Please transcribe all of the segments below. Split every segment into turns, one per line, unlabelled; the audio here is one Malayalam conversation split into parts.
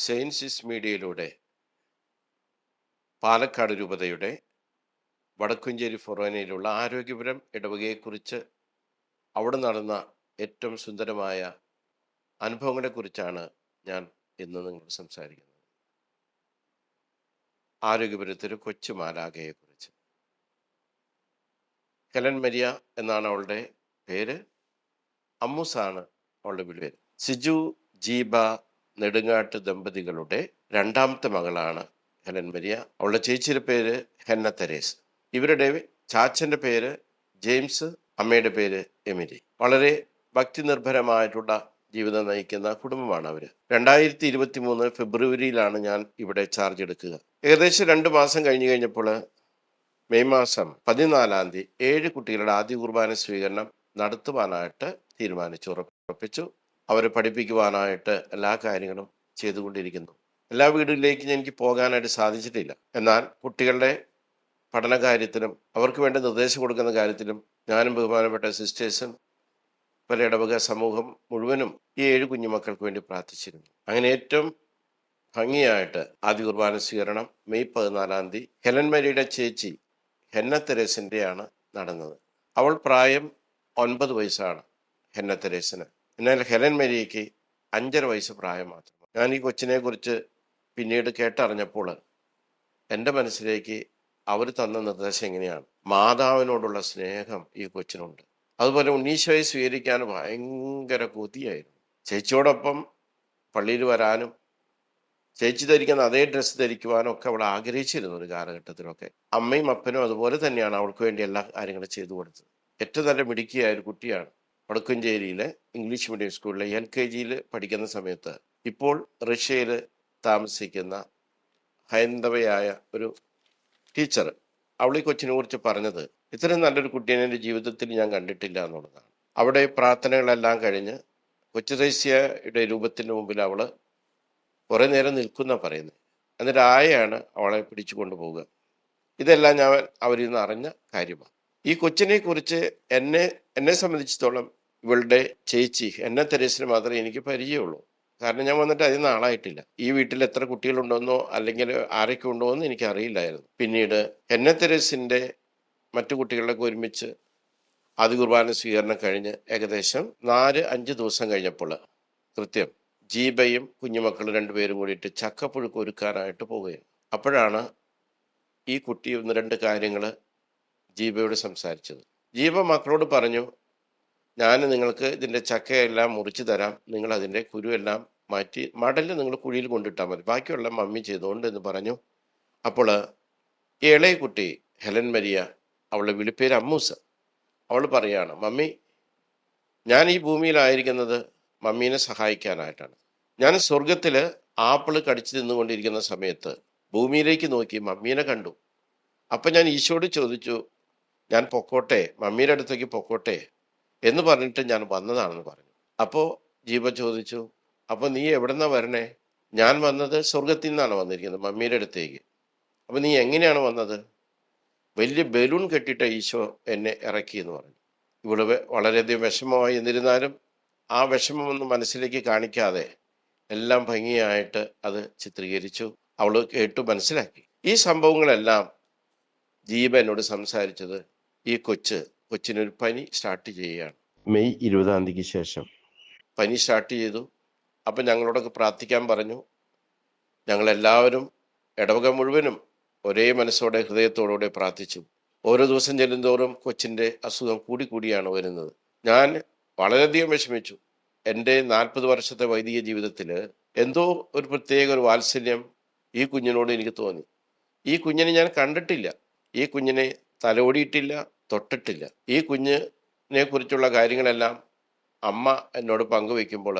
സെയിൻസിസ് മീഡിയയിലൂടെ പാലക്കാട് രൂപതയുടെ വടക്കുംചേരി ഫൊറോനയിലുള്ള ആരോഗ്യപുരം ഇടവകയെക്കുറിച്ച് അവിടെ നടന്ന ഏറ്റവും സുന്ദരമായ അനുഭവങ്ങളെക്കുറിച്ചാണ് ഞാൻ ഇന്ന് നിങ്ങളോട് സംസാരിക്കുന്നത്. ആരോഗ്യപുരത്തൊരു കൊച്ചു മാലാഖയെക്കുറിച്ച്. ഹെലൻ മരിയ എന്നാണ് അവളുടെ പേര്. അമ്മൂസാണ് അവളുടെ പേര്. സിജു ജീബ നെടുങ്ങാട്ട് ദമ്പതികളുടെ രണ്ടാമത്തെ മകളാണ് ഹെലൻ മരിയ. അവളുടെ ചേച്ചിയുടെ പേര് ഹെന്ന തെരേസ്. ഇവരുടെ ചാച്ചൻ്റെ പേര് ജെയിംസ്, അമ്മയുടെ പേര് എമിലി. വളരെ ഭക്തി നിർഭരമായിട്ടുള്ള ജീവിതം നയിക്കുന്ന കുടുംബമാണ് അവർ. 2023 ഫെബ്രുവരിയിലാണ് ഞാൻ ഇവിടെ ചാർജ് എടുക്കുക. ഏകദേശം 2 മാസം കഴിഞ്ഞപ്പോൾ മെയ് മാസം 14 തീയതി 7 കുട്ടികളുടെ ആദ്യ കുർബാന സ്വീകരണം നടത്തുവാനായിട്ട് ഉറപ്പിച്ചു. അവരെ പഠിപ്പിക്കുവാനായിട്ട് എല്ലാ കാര്യങ്ങളും ചെയ്തുകൊണ്ടിരിക്കുന്നു. എല്ലാ വീടുകളിലേക്കും എനിക്ക് പോകാനായിട്ട് സാധിച്ചിട്ടില്ല. എന്നാൽ കുട്ടികളുടെ പഠനകാര്യത്തിലും അവർക്ക് വേണ്ട നിർദ്ദേശം കൊടുക്കുന്ന കാര്യത്തിലും ഞാനും ബഹുമാനപ്പെട്ട സിസ്റ്റേഴ്സും പല ഇടവക സമൂഹം മുഴുവനും ഈ 7 കുഞ്ഞുമക്കൾക്ക് വേണ്ടി പ്രാർത്ഥിച്ചിരുന്നു. അങ്ങനെ ഏറ്റവും ഭംഗിയായിട്ട് ആദ്യ കുർബാന സ്വീകരണം മെയ് 14 തീയതി ഹെലൻ മരിയുടെ ചേച്ചി ഹെന്ന തെരേസിൻ്റെയാണ് നടന്നത്. അവൾ പ്രായം 9 വയസ്സാണ് ഹെന്ന തെരേസിന്. എന്നാൽ ഹെലൻ മരിയയ്ക്ക് 5.5 വയസ്സ് പ്രായം മാത്രം. ഞാൻ ഈ കൊച്ചിനെ കുറിച്ച് പിന്നീട് കേട്ടറിഞ്ഞപ്പോൾ എൻ്റെ മനസ്സിലേക്ക് അവർ തന്ന നിർദ്ദേശം എങ്ങനെയാണ്, മാതാവിനോടുള്ള സ്നേഹം ഈ കൊച്ചിനുണ്ട്. അതുപോലെ ഉണ്ണീശോയെ സ്വീകരിക്കാൻ ഭയങ്കര കൊതിയായിരുന്നു. ചേച്ചിയോടൊപ്പം പള്ളിയിൽ വരാനും ചേച്ചി ധരിക്കുന്ന അതേ ഡ്രസ്സ് ധരിക്കുവാനും ഒക്കെ അവൾ ആഗ്രഹിച്ചിരുന്നു ഒരു കാലഘട്ടത്തിലൊക്കെ. അമ്മയും അപ്പനും അതുപോലെ തന്നെയാണ് അവൾക്ക് വേണ്ടി എല്ലാ കാര്യങ്ങളും ചെയ്തു കൊടുത്തത്. ഏറ്റവും നല്ല മിടുക്കിയായ ഒരു കുട്ടിയാണ്. വടക്കുംചേരിയിലെ ഇംഗ്ലീഷ് മീഡിയം സ്കൂളിലെ LKG പഠിക്കുന്ന സമയത്ത് ഇപ്പോൾ റഷ്യയിൽ താമസിക്കുന്ന ഹൈന്ദവയായ ഒരു ടീച്ചർ അവൾ ഈ കൊച്ചിനെ കുറിച്ച് പറഞ്ഞത്, ഇത്രയും നല്ലൊരു കുട്ടീനെ എൻ്റെ ജീവിതത്തിൽ ഞാൻ കണ്ടിട്ടില്ല എന്നുള്ളതാണ്. അവിടെ പ്രാർത്ഥനകളെല്ലാം കഴിഞ്ഞ് കൊച്ചുദേശിയയുടെ രൂപത്തിന് മുമ്പിൽ അവൾ കുറേ നേരം നിൽക്കുന്ന പറയുന്നത്. എന്നിട്ട് ആയാണ് അവളെ പിടിച്ചു കൊണ്ടുപോവുക. ഇതെല്ലാം ഞാൻ അവരിൽ നിന്ന് അറിഞ്ഞ കാര്യമാണ്. ഈ കൊച്ചിനെ കുറിച്ച് എന്നെ സംബന്ധിച്ചിടത്തോളം ഇവളുടെ ചേച്ചി ഹെന്ന തെരേസിന് മാത്രമേ എനിക്ക് പരിചയമുള്ളൂ. കാരണം ഞാൻ വന്നിട്ട് അതിൽ നാളായിട്ടില്ല. ഈ വീട്ടിൽ എത്ര കുട്ടികളുണ്ടെന്നോ അല്ലെങ്കിൽ ആരൊക്കെ ഉണ്ടോ എന്ന് എനിക്ക് അറിയില്ലായിരുന്നു. പിന്നീട് ഹെന്ന തെരേസിൻ്റെ മറ്റു കുട്ടികളൊക്കെ ഒരുമിച്ച് ആദ്യ കുർബാന സ്വീകരണം കഴിഞ്ഞ് ഏകദേശം 4-5 ദിവസം കഴിഞ്ഞപ്പോൾ കൃത്യം ജീബയും കുഞ്ഞുമക്കളും 2 പേരും കൂടിയിട്ട് ചക്കപ്പുഴുക്ക് ഒരുക്കാനായിട്ട് പോവുകയാണ്. അപ്പോഴാണ് ഈ കുട്ടി 1-2 കാര്യങ്ങൾ ജീബയോട് സംസാരിച്ചത്. ജീബ മക്കളോട് പറഞ്ഞു, ഞാൻ നിങ്ങൾക്ക് ഇതിൻ്റെ ചക്കയെല്ലാം മുറിച്ച് തരാം, നിങ്ങൾ അതിൻ്റെ കുരുവെല്ലാം മാറ്റി മടല് നിങ്ങൾ കുഴിയിൽ കൊണ്ടിട്ടാൽ മതി, ബാക്കിയുള്ള മമ്മി ചെയ്തുകൊണ്ട് എന്ന് പറഞ്ഞു. അപ്പോൾ ഈ ഇളയ കുട്ടി ഹെലൻ മരിയ, അവളുടെ വിളിപ്പേര് അമ്മൂസ്, അവൾ പറയാണ്, മമ്മി ഞാൻ ഈ ഭൂമിയിലായിരിക്കുന്നത് മമ്മീനെ സഹായിക്കാനായിട്ടാണ്. ഞാൻ സ്വർഗത്തിൽ ആപ്പിൾ കടിച്ചു തിന്നുകൊണ്ടിരിക്കുന്ന സമയത്ത് ഭൂമിയിലേക്ക് നോക്കി മമ്മീനെ കണ്ടു. അപ്പം ഞാൻ ഈശോയോട് ചോദിച്ചു, ഞാൻ പൊക്കോട്ടെ, മമ്മിയുടെ അടുത്തേക്ക് പൊക്കോട്ടെ എന്ന് പറഞ്ഞിട്ട് ഞാൻ വന്നതാണെന്ന് പറഞ്ഞു. അപ്പോൾ ജീവ ചോദിച്ചു, അപ്പോൾ നീ എവിടെന്നാ വരണേ? ഞാൻ വന്നത് സ്വർഗത്തിൽ നിന്നാണ് വന്നിരിക്കുന്നത്, മമ്മിയുടെ അടുത്തേക്ക്. അപ്പോൾ നീ എങ്ങനെയാണ് വന്നത്? വലിയ ബലൂൺ കെട്ടിയിട്ട് ഈശോ എന്നെ ഇറക്കി എന്ന് പറഞ്ഞു. ഇവിടെ വളരെയധികം വിഷമമായി. എന്നിരുന്നാലും ആ വിഷമമൊന്നും മനസ്സിലേക്ക് കാണിക്കാതെ എല്ലാം ഭംഗിയായിട്ട് അത് ചിത്രീകരിച്ചു. അവൾ കേട്ടു മനസ്സിലാക്കി. ഈ സംഭവങ്ങളെല്ലാം ജീവ എന്നോട് സംസാരിച്ചത് ഈ കൊച്ചിനൊരു പനി സ്റ്റാർട്ട് ചെയ്യുകയാണ്. മെയ് 20 തീയതിക്ക് ശേഷം പനി സ്റ്റാർട്ട് ചെയ്തു. അപ്പം ഞങ്ങളോടൊക്കെ പ്രാർത്ഥിക്കാൻ പറഞ്ഞു. ഞങ്ങളെല്ലാവരും ഇടവക മുഴുവനും ഒരേ മനസ്സോടെ ഹൃദയത്തോടുകൂടെ പ്രാർത്ഥിച്ചു. ഓരോ ദിവസം ചെല്ലുന്തോറും കൊച്ചിൻ്റെ അസുഖം കൂടിയാണ് വരുന്നത്. ഞാൻ വളരെയധികം വിഷമിച്ചു. എൻ്റെ 40 വർഷത്തെ വൈദിക ജീവിതത്തിൽ എന്തോ ഒരു പ്രത്യേക ഒരു വാത്സല്യം ഈ കുഞ്ഞിനോട് എനിക്ക് തോന്നി. ഈ കുഞ്ഞിനെ ഞാൻ കണ്ടിട്ടില്ല, ഈ കുഞ്ഞിനെ തലോടിയിട്ടില്ല, തൊട്ടിട്ടില്ല. ഈ കുഞ്ഞിനെ കുറിച്ചുള്ള കാര്യങ്ങളെല്ലാം അമ്മ എന്നോട് പങ്കുവെക്കുമ്പോൾ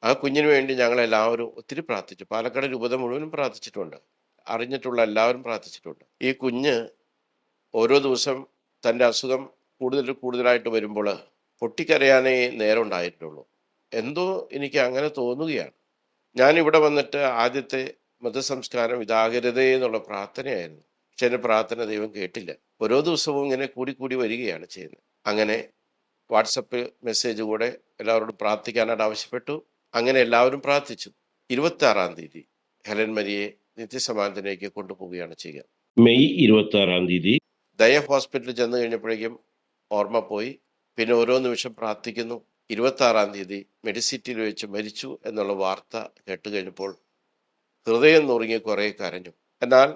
ആ കുഞ്ഞിന് വേണ്ടി ഞങ്ങളെല്ലാവരും ഒത്തിരി പ്രാർത്ഥിച്ചു. പാലക്കാട് രൂപത മുഴുവനും പ്രാർത്ഥിച്ചിട്ടുണ്ട്, അറിഞ്ഞിട്ടുള്ള എല്ലാവരും പ്രാർത്ഥിച്ചിട്ടുണ്ട്. ഈ കുഞ്ഞ് ഓരോ ദിവസം തൻ്റെ അസുഖം കൂടുതലായിട്ട് വരുമ്പോൾ പൊട്ടിക്കരയാനേ നേരം ഉണ്ടായിട്ടുള്ളൂ. എന്തോ എനിക്ക് അങ്ങനെ തോന്നുകയാണ്. ഞാനിവിടെ വന്നിട്ട് ആദ്യത്തെ മതസംസ്കാരം ഇതാകരുതേ എന്നുള്ള പ്രാർത്ഥനയായിരുന്നു. പക്ഷെ എൻ്റെ പ്രാർത്ഥന ദൈവം കേട്ടില്ല. ഓരോ ദിവസവും ഇങ്ങനെ കൂടി വരികയാണ് ചെയ്യുന്നത്. അങ്ങനെ വാട്സപ്പ് മെസ്സേജ് കൂടെ എല്ലാവരോടും പ്രാർത്ഥിക്കാനായിട്ട് ആവശ്യപ്പെട്ടു. അങ്ങനെ എല്ലാവരും പ്രാർത്ഥിച്ചു. 26 തീയതി ഹെലൻ മരിയെ നിത്യസമാധാനത്തിലേക്ക് കൊണ്ടുപോവുകയാണ് ചെയ്യുക.
മെയ് 26
ദയ ഹോസ്പിറ്റലിൽ ചെന്ന് കഴിഞ്ഞപ്പോഴേക്കും ഓർമ്മ പോയി. പിന്നെ ഓരോ നിമിഷം പ്രാർത്ഥിക്കുന്നു. 26 മെഡിസിറ്റിയിൽ വെച്ച് മരിച്ചു എന്നുള്ള വാർത്ത കേട്ട് കഴിഞ്ഞപ്പോൾ ഹൃദയം നുറുങ്ങി കുറേ കരഞ്ഞു. എന്നാൽ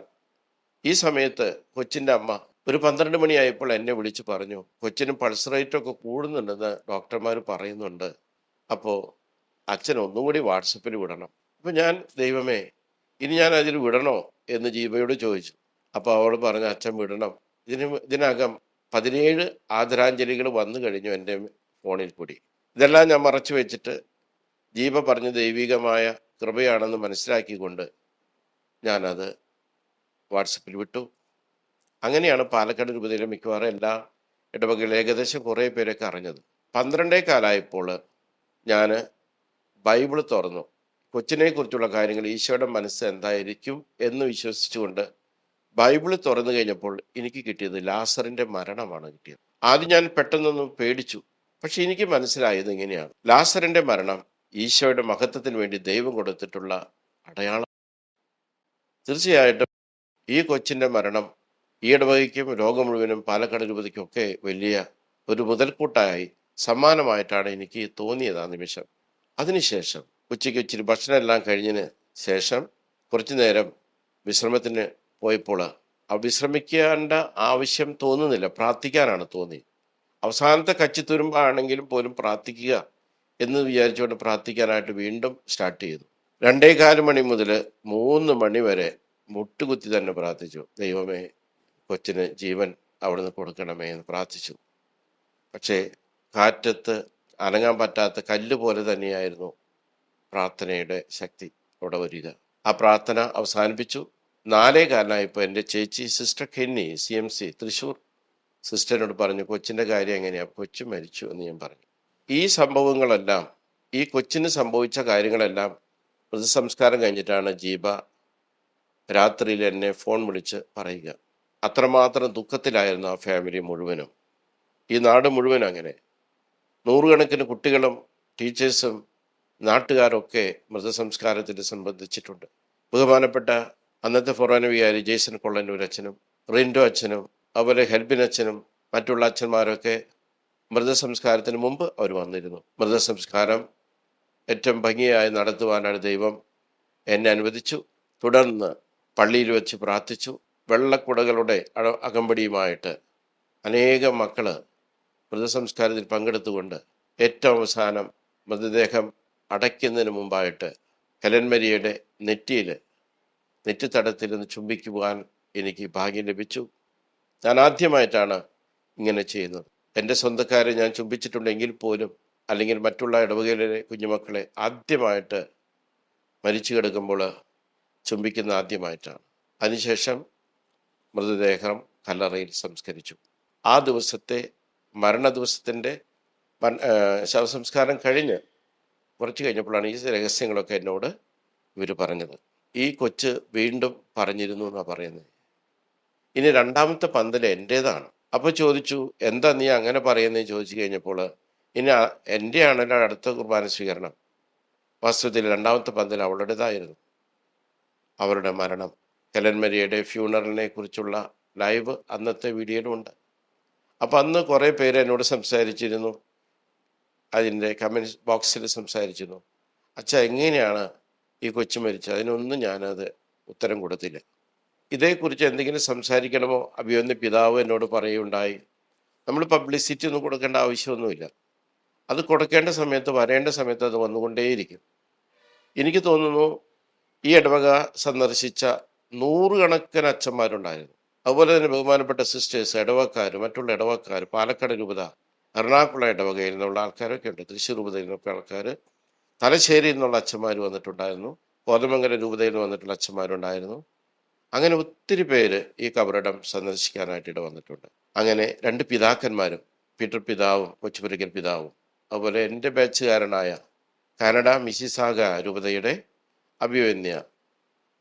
ഈ സമയത്ത് കൊച്ചിൻ്റെ അമ്മ ഒരു 12 മണിയായപ്പോൾ എന്നെ വിളിച്ച് പറഞ്ഞു, കൊച്ചിന് പൾസ് റേറ്റൊക്കെ കൂടുന്നുണ്ടെന്ന് ഡോക്ടർമാർ പറയുന്നുണ്ട്. അപ്പോൾ അച്ഛൻ ഒന്നും കൂടി വാട്സപ്പിൽ വിടണം. അപ്പോൾ ഞാൻ, ദൈവമേ, ഇനി ഞാൻ അതിൽ വിടണോ എന്ന് ജീവയോട് ചോദിച്ചു. അപ്പോൾ അവൾ പറഞ്ഞു, അച്ഛൻ വിടണം. ഇതിനകം 17 ആദരാഞ്ജലികൾ വന്നു കഴിഞ്ഞു എൻ്റെ ഫോണിൽ കൂടി. ഇതെല്ലാം ഞാൻ മറച്ചു വെച്ചിട്ട് ജീവ പറഞ്ഞ ദൈവികമായ കൃപയാണെന്ന് മനസ്സിലാക്കിക്കൊണ്ട് ഞാനത് വാട്സപ്പിൽ വിട്ടു. അങ്ങനെയാണ് പാലക്കാട് രൂപതയിലെ മിക്കവാറും എല്ലാ ഇടവകകളിൽ ഏകദേശം കുറേ പേരൊക്കെ അറിഞ്ഞത്. 12:15 ഞാൻ ബൈബിൾ തുറന്നു. കൊച്ചിനെ കുറിച്ചുള്ള കാര്യങ്ങൾ, ഈശോയുടെ മനസ്സ് എന്തായിരിക്കും എന്ന് വിശ്വസിച്ചുകൊണ്ട് ബൈബിൾ തുറന്നു കഴിഞ്ഞപ്പോൾ എനിക്ക് കിട്ടിയത് ലാസറിന്റെ മരണമാണ് കിട്ടിയത്. ആദ്യം ഞാൻ പെട്ടെന്നൊന്ന് പേടിച്ചു. പക്ഷെ എനിക്ക് മനസ്സിലായത് ഇങ്ങനെയാണ്: ലാസറിന്റെ മരണം ഈശോയുടെ മഹത്വത്തിന് വേണ്ടി ദൈവം കൊടുത്തിട്ടുള്ള അടയാളം. തീർച്ചയായിട്ടും ഈ കൊച്ചിന്റെ മരണം ഈ ഇടവകയ്ക്കും ലോകം മുഴുവനും പാലക്കാട് രൂപതയ്ക്കും ഒക്കെ വലിയ ഒരു മുതൽക്കൂട്ടായി സമ്മാനമായിട്ടാണ് എനിക്ക് തോന്നിയത് ആ നിമിഷം. അതിനുശേഷം ഉച്ചയ്ക്ക് ഇച്ചിരി ഭക്ഷണം എല്ലാം കഴിഞ്ഞതിന് ശേഷം കുറച്ചു നേരം വിശ്രമത്തിന് പോയപ്പോൾ വിശ്രമിക്കേണ്ട ആവശ്യം തോന്നുന്നില്ല, പ്രാർത്ഥിക്കാനാണ് തോന്നി. അവസാനത്തെ കച്ചിത്തുരുമ്പാണെങ്കിലും പോലും പ്രാർത്ഥിക്കുക എന്ന് വിചാരിച്ചുകൊണ്ട് പ്രാർത്ഥിക്കാനായിട്ട് വീണ്ടും സ്റ്റാർട്ട് ചെയ്തു. 2:15 മണി മുതൽ 3 മണി വരെ മുട്ടുകുത്തി തന്നെ പ്രാർത്ഥിച്ചു. ദൈവമേ, കൊച്ചിന് ജീവൻ അവിടുന്ന് കൊടുക്കണമേ എന്ന് പ്രാർത്ഥിച്ചു. പക്ഷേ കാറ്റത്ത് അനങ്ങാൻ പറ്റാത്ത കല്ല് പോലെ തന്നെയായിരുന്നു പ്രാർത്ഥനയുടെ ശക്തി അവിടെ വരിക. ആ പ്രാർത്ഥന അവസാനിപ്പിച്ചു. 4:15 എൻ്റെ ചേച്ചി സിസ്റ്റർ കെന്നി CMC തൃശ്ശൂർ സിസ്റ്ററിനോട് പറഞ്ഞു, കൊച്ചിൻ്റെ കാര്യം എങ്ങനെയാണ്? കൊച്ചു മരിച്ചു എന്ന് ഞാൻ പറഞ്ഞു. ഈ സംഭവങ്ങളെല്ലാം, ഈ കൊച്ചിന് സംഭവിച്ച കാര്യങ്ങളെല്ലാം മൃതസംസ്കാരം കഴിഞ്ഞിട്ടാണ് ജീബ രാത്രിയിൽ എന്നെ ഫോൺ വിളിച്ച് പറയുക. അത്രമാത്രം ദുഃഖത്തിലായിരുന്നു ആ ഫാമിലി മുഴുവനും, ഈ നാട് മുഴുവൻ. അങ്ങനെ നൂറുകണക്കിന് കുട്ടികളും ടീച്ചേഴ്സും നാട്ടുകാരൊക്കെ മൃതസംസ്കാരത്തിൽ സംബന്ധിച്ചിട്ടുണ്ട്. ബഹുമാനപ്പെട്ട അന്നത്തെ ഫൊറോന വികാരി ജെയ്സൺ കൊള്ളന്നൂർ അച്ഛനും റിൻഡോ അച്ഛനും അതുപോലെ ഹെൽബിൻ അച്ഛനും മറ്റുള്ള അച്ഛന്മാരൊക്കെ മൃതസംസ്കാരത്തിന് മുമ്പ് അവർ വന്നിരുന്നു. മൃതസംസ്കാരം ഏറ്റവും ഭംഗിയായി നടത്തുവാനാണ് ദൈവം എന്നെ അനുവദിച്ചു. തുടർന്ന് പള്ളിയിൽ വെച്ച് പ്രാർത്ഥിച്ചു. വെള്ളക്കുടകളുടെ അകമ്പടിയുമായിട്ട് അനേകം മക്കള് മൃതസംസ്കാരത്തിൽ പങ്കെടുത്തുകൊണ്ട് ഏറ്റവും അവസാനം മൃതദേഹം അടയ്ക്കുന്നതിന് മുമ്പായിട്ട് ഹെലൻ മരിയയുടെ നെറ്റിത്തടത്തിൽ നിന്ന് ചുംബിക്കുവാൻ എനിക്ക് ഭാഗ്യം ലഭിച്ചു. ഞാൻ ആദ്യമായിട്ടാണ് ഇങ്ങനെ ചെയ്യുന്നത്. എൻ്റെ സ്വന്തക്കാരെ ഞാൻ ചുംബിച്ചിട്ടുണ്ടെങ്കിൽ പോലും, അല്ലെങ്കിൽ മറ്റുള്ള ഇടവകയിലെ കുഞ്ഞുമക്കളെ ആദ്യമായിട്ട് മരിച്ചു കിടക്കുമ്പോൾ ചുംബിക്കുന്ന ആദ്യമായിട്ടാണ്. അതിനുശേഷം മൃതദേഹം കല്ലറയിൽ സംസ്കരിച്ചു. ആ ദിവസത്തെ മരണദിവസത്തിൻ്റെ ശവസംസ്കാരം കഴിഞ്ഞ് കുറച്ച് കഴിഞ്ഞപ്പോഴാണ് ഈ രഹസ്യങ്ങളൊക്കെ എന്നോട് ഇവർ പറഞ്ഞത്. ഈ കൊച്ച് വീണ്ടും പറഞ്ഞിരുന്നു എന്നാണ് പറയുന്നത്. ഇനി 2ാമത്തെ പന്തൽ എൻ്റേതാണ്. അപ്പോൾ ചോദിച്ചു, എന്താ നീ അങ്ങനെ പറയുന്നതെന്ന് ചോദിച്ചു കഴിഞ്ഞപ്പോൾ, ഇനി എൻ്റെ ആണല്ലോ അടുത്ത കുർബാന സ്വീകരണം. വാസ്തവത്തിൽ 2ാമത്തെ പന്തൽ അവളുടേതായിരുന്നു. അവരുടെ മരണം, ഹെലൻ മരിയയുടെ ഫ്യൂണറലിനെ കുറിച്ചുള്ള ലൈവ് അന്നത്തെ വീഡിയോയിലുണ്ട്. അപ്പം അന്ന് കുറേ പേര് എന്നോട് സംസാരിച്ചിരുന്നു, അതിൻ്റെ കമൻറ്റ് ബോക്സിൽ സംസാരിച്ചിരുന്നു, അച്ഛാ എങ്ങനെയാണ് ഈ കൊച്ചു മരിച്ചത്? അതിനൊന്നും ഞാനത് ഉത്തരം കൊടുത്തില്ല. ഇതേക്കുറിച്ച് എന്തെങ്കിലും സംസാരിക്കണമോ? അഭിവന്യ പിതാവ് എന്നോട് പറയുകയുണ്ടായി, നമ്മൾ പബ്ലിസിറ്റി ഒന്നും കൊടുക്കേണ്ട ആവശ്യമൊന്നുമില്ല, അത് കൊടുക്കേണ്ട സമയത്ത് വരേണ്ട സമയത്ത് അത് വന്നുകൊണ്ടേയിരിക്കും. എനിക്ക് തോന്നുന്നു ഈ ഇടവക സന്ദർശിച്ച 100 കണക്കിന് അച്ഛന്മാരുണ്ടായിരുന്നു. അതുപോലെ തന്നെ ബഹുമാനപ്പെട്ട സിസ്റ്റേഴ്സ്, ഇടവക്കാർ, മറ്റുള്ള ഇടവക്കാർ, പാലക്കാട് രൂപത, എറണാകുളം ഇടവകയിൽ നിന്നുള്ള ആൾക്കാരൊക്കെ ഉണ്ട്, തൃശ്ശൂർ രൂപതയിൽ നിന്നൊക്കെ ആൾക്കാർ, തലശ്ശേരിയിൽ നിന്നുള്ള അച്ഛന്മാർ വന്നിട്ടുണ്ടായിരുന്നു, കോതമംഗലം രൂപതയിൽ വന്നിട്ടുള്ള അച്ഛന്മാരുണ്ടായിരുന്നു. അങ്ങനെ ഒത്തിരി പേര് ഈ കബറിടം സന്ദർശിക്കാനായിട്ട് ഇട വന്നിട്ടുണ്ട്. അങ്ങനെ 2 പിതാക്കന്മാരും, പീറ്റർ പിതാവും കൊച്ചുപുരയ്ക്കൽ പിതാവും, അതുപോലെ എൻ്റെ ബാച്ചുകാരനായ കാനഡ മിസിസാഗ രൂപതയുടെ അഭിവന്യ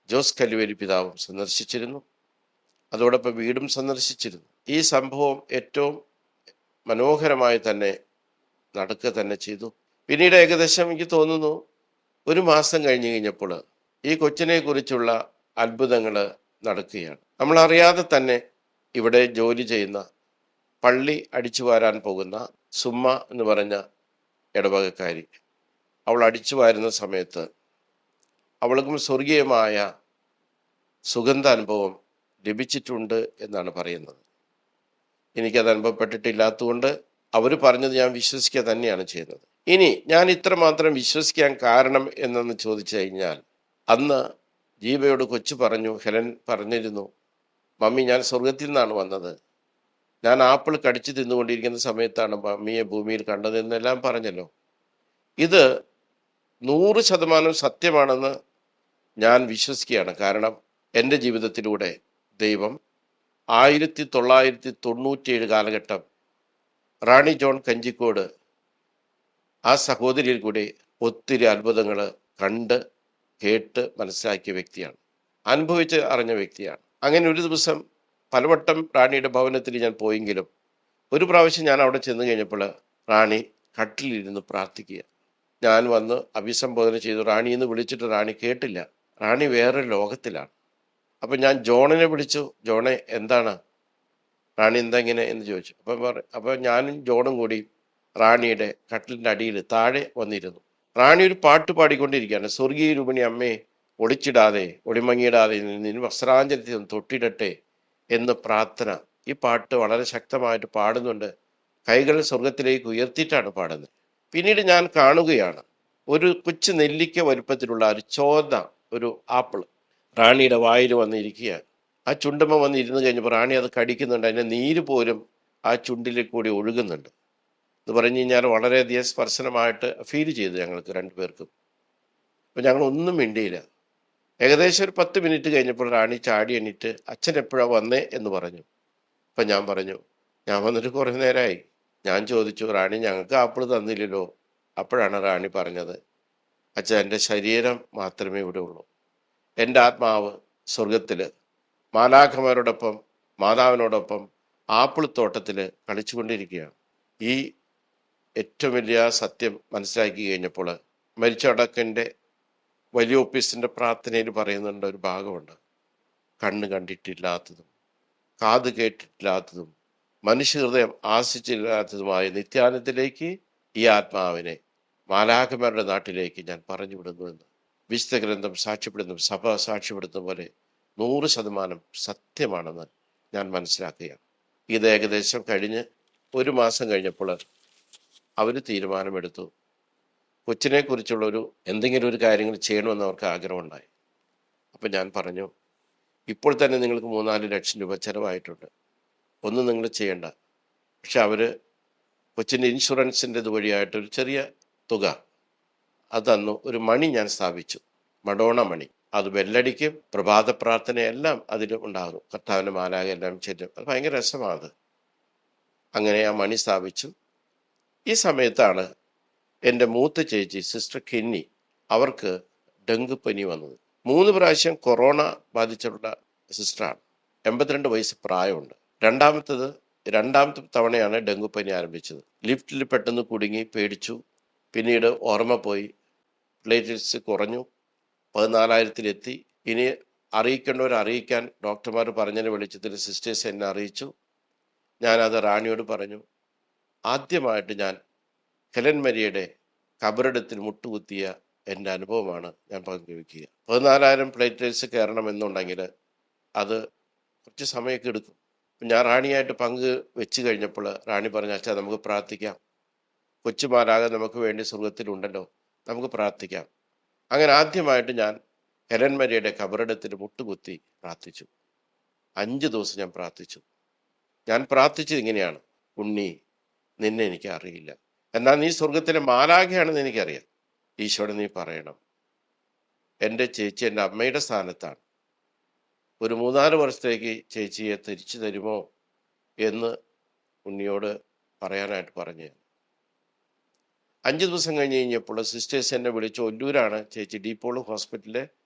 ജോസ് കല്ലുവേലി പിതാവും സന്ദർശിച്ചിരുന്നു. അതോടൊപ്പം വീടും സന്ദർശിച്ചിരുന്നു. ഈ സംഭവം ഏറ്റവും മനോഹരമായി തന്നെ നടക്കുക തന്നെ ചെയ്തു. പിന്നീട് ഏകദേശം എനിക്ക് തോന്നുന്നു 1 മാസം കഴിഞ്ഞപ്പോൾ ഈ കൊച്ചിനെ കുറിച്ചുള്ള അത്ഭുതങ്ങൾ നടക്കുകയാണ്. നമ്മൾ അറിയാതെ തന്നെ ഇവിടെ ജോലി ചെയ്യുന്ന, പള്ളി അടിച്ചു വാരാൻ പോകുന്ന സുമ്മ എന്ന് പറഞ്ഞ ഇടവകക്കാരി, അവൾ അടിച്ചു വാരുന്ന സമയത്ത് അവൾക്കും സ്വർഗീയമായ സുഗന്ധാനുഭവം ലഭിച്ചിട്ടുണ്ട് എന്നാണ് പറയുന്നത്. എനിക്കത് അനുഭവപ്പെട്ടിട്ടില്ലാത്തതുകൊണ്ട് അവർ പറഞ്ഞത് ഞാൻ വിശ്വസിക്കുക തന്നെയാണ് ചെയ്യുന്നത്. ഇനി ഞാൻ ഇത്രമാത്രം വിശ്വസിക്കാൻ കാരണം എന്നെന്ന് ചോദിച്ചു കഴിഞ്ഞാൽ, അന്ന് ജീവയോട് കൊച്ചു പറഞ്ഞു, ഹെലൻ പറഞ്ഞിരുന്നു, മമ്മി ഞാൻ സ്വർഗത്തിൽ നിന്നാണ് വന്നത്, ഞാൻ ആപ്പിൾ കടിച്ചു തിന്നുകൊണ്ടിരിക്കുന്ന സമയത്താണ് മമ്മിയെ ഭൂമിയിൽ കണ്ടതെന്നെല്ലാം പറഞ്ഞല്ലോ. ഇത് 100% സത്യമാണെന്ന് ഞാൻ വിശ്വസിക്കുകയാണ്. കാരണം എൻ്റെ ജീവിതത്തിലൂടെ ദൈവം 1997 കാലഘട്ടം റാണി ജോൺ കഞ്ചിക്കോട് ആ സഹോദരിയിൽ കൂടി ഒത്തിരി അത്ഭുതങ്ങൾ കണ്ട് കേട്ട് മനസ്സിലാക്കിയ വ്യക്തിയാണ്, അനുഭവിച്ച് അറിഞ്ഞ വ്യക്തിയാണ്. അങ്ങനെ ഒരു ദിവസം പലവട്ടം റാണിയുടെ ഭവനത്തിൽ ഞാൻ പോയെങ്കിലും ഒരു പ്രാവശ്യം ഞാൻ അവിടെ ചെന്ന് കഴിഞ്ഞപ്പോൾ റാണി കട്ടിലിരുന്ന് പ്രാർത്ഥിക്കുക. ഞാൻ വന്ന് അഭിസംബോധന ചെയ്തു, റാണി എന്ന് വിളിച്ചിട്ട് റാണി കേട്ടില്ല. റാണി വേറെ ലോകത്തിലാണ്. അപ്പം ഞാൻ ജോണിനെ വിളിച്ചു, ജോണെ എന്താണ്, റാണി എന്താ ഇങ്ങനെ എന്ന് ചോദിച്ചു. അപ്പം ഞാനും ജോണും കൂടി റാണിയുടെ കട്ടിലിൻ്റെ അടിയിൽ താഴെ വന്നിരുന്നു. റാണി ഒരു പാട്ട് പാടിക്കൊണ്ടിരിക്കുകയാണ്, സ്വർഗീയ രൂപിണി അമ്മേ ഒളിച്ചിടാതെ ഒളിമങ്ങിയിടാതെ നിൻ വസ്ത്രാഞ്ജലത്തിൽ തൊട്ടിടട്ടെ എന്ന് പ്രാർത്ഥന. ഈ പാട്ട് വളരെ ശക്തമായിട്ട് പാടുന്നുണ്ട്, കൈകൾ സ്വർഗത്തിലേക്ക് ഉയർത്തിയിട്ടാണ് പാടുന്നത്. പിന്നീട് ഞാൻ കാണുകയാണ് ഒരു കൊച്ചു നെല്ലിക്ക വലുപ്പത്തിലുള്ള ഒരു ചോന്ന ഒരു ആപ്പിൾ റാണിയുടെ വായിൽ വന്നിരിക്കുകയാണ്. ആ ചുണ്ടമ്മ വന്ന് ഇരുന്ന് കഴിഞ്ഞപ്പോൾ റാണി അത് കടിക്കുന്നുണ്ട്, അതിൻ്റെ നീര് പോലും ആ ചുണ്ടിലേക്ക് കൂടി ഒഴുകുന്നുണ്ട്. എന്ന് പറഞ്ഞു കഴിഞ്ഞാൽ വളരെയധികം സ്പർശനമായിട്ട് ഫീൽ ചെയ്തു ഞങ്ങൾക്ക് രണ്ടുപേർക്കും. അപ്പം ഞങ്ങൾ ഒന്നും മിണ്ടിയില്ല. ഏകദേശം ഒരു 10 മിനിറ്റ് കഴിഞ്ഞപ്പോൾ റാണി ചാടി എണീറ്റ് അച്ഛൻ എപ്പോഴാണ് വന്നേ എന്ന് പറഞ്ഞു. അപ്പം ഞാൻ പറഞ്ഞു, ഞാൻ വന്നിട്ട് കുറേ നേരമായി. ഞാൻ ചോദിച്ചു, റാണി ഞങ്ങൾക്ക് ആപ്പിൾ തന്നില്ലല്ലോ. അപ്പോഴാണ് റാണി പറഞ്ഞത്, അച്ഛൻ എൻ്റെ ശരീരം മാത്രമേ ഇവിടെ ഉള്ളൂ, എൻ്റെ ആത്മാവ് സ്വർഗത്തിൽ മാലാഖമാരോടൊപ്പം മാതാവിനോടൊപ്പം ആപ്പിൾ തോട്ടത്തിൽ കളിച്ചുകൊണ്ടിരിക്കുകയാണ്. ഈ ഏറ്റവും വലിയ സത്യം മനസ്സിലാക്കി കഴിഞ്ഞപ്പോൾ മരിച്ചടക്കൻ്റെ വലിയ ഓഫീസിൻ്റെ പ്രാർത്ഥനയിൽ പറയുന്നുണ്ട് ഒരു ഭാഗമുണ്ട്, കണ്ണ് കണ്ടിട്ടില്ലാത്തതും കാത് കേട്ടിട്ടില്ലാത്തതും മനുഷ്യഹൃദയം ആശിച്ചില്ലാത്തതുമായ നിത്യാനത്തിലേക്ക് ഈ ആത്മാവിനെ മാലാഖമാരുടെ നാട്ടിലേക്ക് ഞാൻ പറഞ്ഞു വിടുന്നു എന്ന് വിശുദ്ധ ഗ്രന്ഥം സാക്ഷ്യപ്പെടുന്നു, സഭ സാക്ഷ്യപ്പെടുത്തുന്ന പോലെ 100% സത്യമാണെന്ന് ഞാൻ മനസ്സിലാക്കുകയാണ്. ഇത് ഏകദേശം കഴിഞ്ഞ് 1 മാസം കഴിഞ്ഞപ്പോൾ അവർ തീരുമാനമെടുത്തു, കൊച്ചിനെ കുറിച്ചുള്ളൊരു എന്തെങ്കിലും ഒരു കാര്യങ്ങൾ ചെയ്യണമെന്ന് അവർക്ക് ആഗ്രഹമുണ്ടായി. അപ്പം ഞാൻ പറഞ്ഞു, ഇപ്പോൾ തന്നെ നിങ്ങൾക്ക് 3-4 ലക്ഷം രൂപ ചിലവായിട്ടുണ്ട്, ഒന്നും നിങ്ങൾ ചെയ്യണ്ട. പക്ഷെ അവർ കൊച്ചിൻ്റെ ഇൻഷുറൻസിൻ്റെ ഇതുവഴിയായിട്ടൊരു ചെറിയ തുക അത് തന്നു. ഒരു മണി ഞാൻ സ്ഥാപിച്ചു, മഡോണ മണി. അത് ബെല്ലടിക്കും, പ്രഭാത പ്രാർത്ഥനയെല്ലാം അതിൽ ഉണ്ടാകും, കർത്താവിൻ്റെ മാലാഖ എല്ലാം ചെല്ലും. അത് ഭയങ്കര രസമാണ്. അങ്ങനെ ആ മണി സ്ഥാപിച്ചു. ഈ സമയത്താണ് എൻ്റെ മൂത്ത ചേച്ചി സിസ്റ്റർ കെന്നി, അവർക്ക് ഡെങ്കുപ്പനി വന്നത്. 3 പ്രാവശ്യം കൊറോണ ബാധിച്ചിട്ടുള്ള സിസ്റ്ററാണ്. 82 വയസ്സ് പ്രായമുണ്ട്. രണ്ടാമത്തെ തവണയാണ് ഡെങ്കുപ്പനി ആരംഭിച്ചത്. ലിഫ്റ്റിൽ പെട്ടെന്ന് കുടുങ്ങി, പേടിച്ചു. പിന്നീട് ഓർമ്മ പോയി, പ്ലേറ്റ്ലെറ്റ്സ് കുറഞ്ഞു, 14,000-ലെത്തി. ഇനി അറിയിക്കേണ്ടവർ അറിയിക്കാൻ ഡോക്ടർമാർ പറഞ്ഞതിന് വെളിച്ചത്തിൽ സിസ്റ്റേഴ്സ് എന്നെ അറിയിച്ചു. ഞാനത് റാണിയോട് പറഞ്ഞു. ആദ്യമായിട്ട് ഞാൻ ഹെലൻ മരിയയുടെ കബറിടത്തിൽ മുട്ടുകുത്തിയ എൻ്റെ അനുഭവമാണ് ഞാൻ പങ്കുവയ്ക്കുക. 14,000 പ്ലേറ്റ്ലെറ്റ്സ് കയറണമെന്നുണ്ടെങ്കിൽ അത് കുറച്ച് സമയമൊക്കെ എടുക്കും. ഞാൻ റാണിയായിട്ട് പങ്ക് വെച്ച് കഴിഞ്ഞപ്പോൾ റാണി പറഞ്ഞു, അച്ഛാ നമുക്ക് പ്രാർത്ഥിക്കാം, കൊച്ചുമാരാകെ നമുക്ക് വേണ്ടി സ്വർഗത്തിലുണ്ടല്ലോ, നമുക്ക് പ്രാർത്ഥിക്കാം. അങ്ങനെ ആദ്യമായിട്ട് ഞാൻ ഹെലൻ മരിയയുടെ കബറിടത്തിൽ മുട്ടുകുത്തി പ്രാർത്ഥിച്ചു. 5 ദിവസം ഞാൻ പ്രാർത്ഥിച്ചു. ഞാൻ പ്രാർത്ഥിച്ചത് ഇങ്ങനെയാണ്, ഉണ്ണി നിന്നെ എനിക്ക് അറിയില്ല, എന്നാൽ നീ സ്വർഗത്തിലെ മാലാഖയാണെന്ന് എനിക്കറിയാം. ഈശോടെ നീ പറയണം, എൻ്റെ ചേച്ചി എൻ്റെ അമ്മയുടെ സ്ഥാനത്താണ്, ഒരു 3-4 വർഷത്തേക്ക് ചേച്ചിയെ തിരിച്ചു തരുമോ എന്ന് ഉണ്ണിയോട് പറയാനായിട്ട് പറഞ്ഞു. 5 ദിവസം കഴിഞ്ഞപ്പോൾ സിസ്റ്റേഴ്സ് എന്നെ വിളിച്ചു. ഒല്ലൂരാണ് ചേച്ചി, ഡീപോൾ ഹോസ്പിറ്റലിൽ,